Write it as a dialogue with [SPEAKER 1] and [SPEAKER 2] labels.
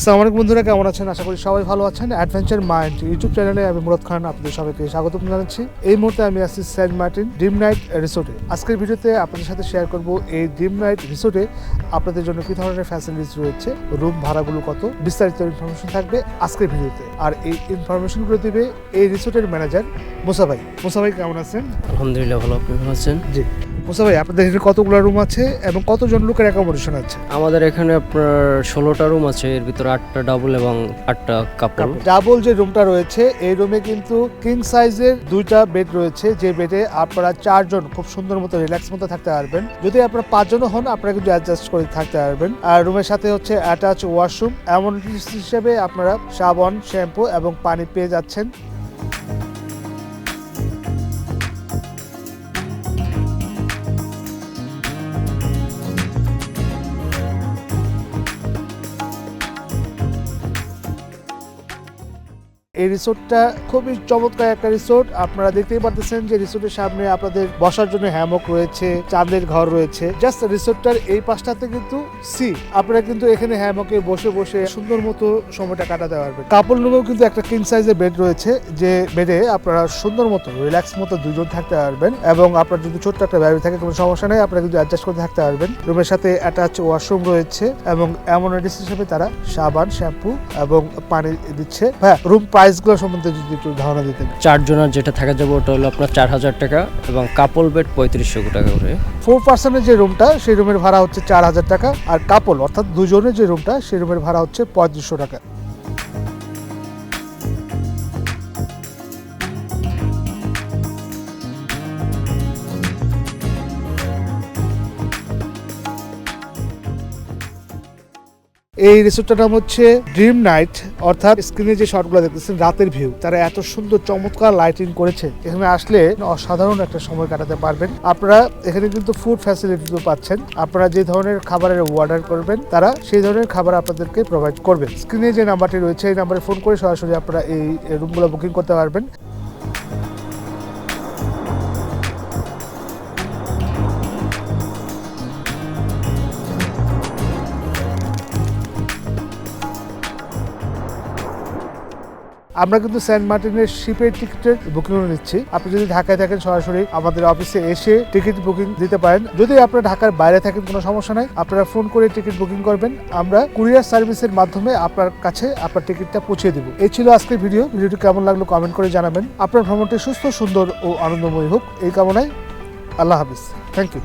[SPEAKER 1] আসসালামু আলাইকুম বন্ধুরা, কেমন আছেন? আশা করি সবাই ভালো আছেন। অ্যাডভেঞ্চার মাইন্ড ইউটিউব চ্যানেলে আমি মুরাদ খান আপনাদের সবাইকে স্বাগত জানাচ্ছি। এই মুহূর্তে আমি আছি সেন্ট মার্টিন ড্রিম নাইট রিসোর্টে। আজকের ভিডিওতে আপনাদের সাথে শেয়ার করব এই ড্রিম নাইট রিসোর্টে আপনাদের জন্য কি ধরনের ফ্যাসিলিটিস রয়েছে, রুম ভাড়াগুলো কত, বিস্তারিত ইনফরমেশন থাকবে আজকের ভিডিওতে। আর এই ইনফরমেশনগুলো দিবে এই রিসোর্টের ম্যানেজার মুসা ভাই। মুসা ভাই কেমন আছেন?
[SPEAKER 2] আলহামদুলিল্লাহ ভালো, আপনি ভালো আছেন?
[SPEAKER 1] জি মুসা ভাই, আপনাদের এখানে কতগুলো রুম আছে এবং কতজন লোকের অ্যাকোমোডেশন আছে?
[SPEAKER 2] আমাদের এখানে আপনার 16টা রুম আছে, এর ভিতরে 8টা ডাবল এবং 8টা কাপল।
[SPEAKER 1] ডাবল যে রুমটা রয়েছে এই রুমে কিন্তু কিং সাইজের 2টা বেড রয়েছে, যে বেডে আপনারা 4 জন খুব সুন্দর মতো রিল্যাক্স মতো থাকতে পারবেন। যদি আপনারা 5 জন হন আপনারা কিন্তু অ্যাডজাস্ট করে থাকতে পারবেন। আর রুমের সাথে হচ্ছে অ্যাটাচ ওয়াশরুম, অ্যামনিটিস হিসেবে আপনারা সাবান, শ্যাম্পু এবং পানি পেয়ে যাচ্ছেন। এই রিসোর্টটা খুবই চমৎকার একটা রিসোর্ট। আপনারা দেখতেই পারতেছেন যে রিসোর্টের সামনে আপনাদের বসার জন্য হ্যামক রয়েছে, চাঁদের ঘর রয়েছে। জাস্ট রিসোর্টটার এই পাশটাতে কিন্তু সি, আপনারা কিন্তু এখানে হ্যামকে বসে বসে সুন্দর মতো সময়টা কাটাতে পারবেন। কাপল রুমেও কিন্তু একটা কিং সাইজের বেড রয়েছে, যে বেডে আপনারা সুন্দর মতো রিল্যাক্স মতো 2 জন থাকতে পারবেন। এবং আপনার যদি ছোট্ট একটা বেবি থাকে কোনো সমস্যা নেই, আপনারা কিন্তু অ্যাডজাস্ট করে থাকতে পারবেন। রুমের সাথে অ্যাটাচ ওয়াশরুম রয়েছে এবং অ্যামনিটিস হিসেবে তারা সাবান, শ্যাম্পু এবং পানি দিচ্ছে। হ্যাঁ, রুম প্রাইসগুলো সম্বন্ধে যদি একটু ধারণা দিতেন।
[SPEAKER 2] 4 জনের যেটা থাকা যাবে ওটা হলো আপনার 4000 টাকা এবং কাপল বেড 3500 টাকা করে।
[SPEAKER 1] 4 পার্সনের যে রুমটা সেই রুমের ভাড়া হচ্ছে 4000 টাকা, আর কাপল অর্থাৎ 2 জনের যে রুমটা সেই রুমের ভাড়া হচ্ছে 3500 টাকা। এই রিসোর্টটার নাম হচ্ছে ড্রিম নাইট, অর্থাৎ স্ক্রিনে যে শটগুলো দেখতেছেন রাতের ভিউ, তারা এত সুন্দর চমৎকার লাইটিং করেছে। এখানে আসলে অসাধারণ একটা সময় কাটাতে পারবেন। আপনারা এখানে কিন্তু ফুড ফ্যাসিলিটি পাচ্ছেন। আপনারা যে ধরনের খাবারের অর্ডার করবেন তারা সেই ধরনের খাবার আপনাদেরকে প্রোভাইড করবেন। স্ক্রিনে যে নাম্বারটি রয়েছে এই নাম্বারে ফোন করে সরাসরি আপনারা এই রুমগুলো বুকিং করতে পারবেন। আমরা কিন্তু সেন্ট মার্টিনের শিপের টিকিটের বুকিং নিচ্ছি। আপনি যদি ঢাকায় থাকেন সরাসরি আমাদের অফিসে এসে টিকিট বুকিং দিতে পারেন। যদি আপনারা ঢাকার বাইরে থাকেন কোনো সমস্যা নাই, আপনারা ফোন করে টিকিট বুকিং করবেন। আমরা কুরিয়ার সার্ভিসের মাধ্যমে আপনার কাছে আপনার টিকিটটা পৌঁছে দেব। এই ছিল আজকের ভিডিওটি কেমন লাগলো কমেন্ট করে জানাবেন। আপনার ভ্রমণটি সুস্থ, সুন্দর ও আনন্দময় হোক এই কামনায়। আল্লাহ হাফিজ। Thank you.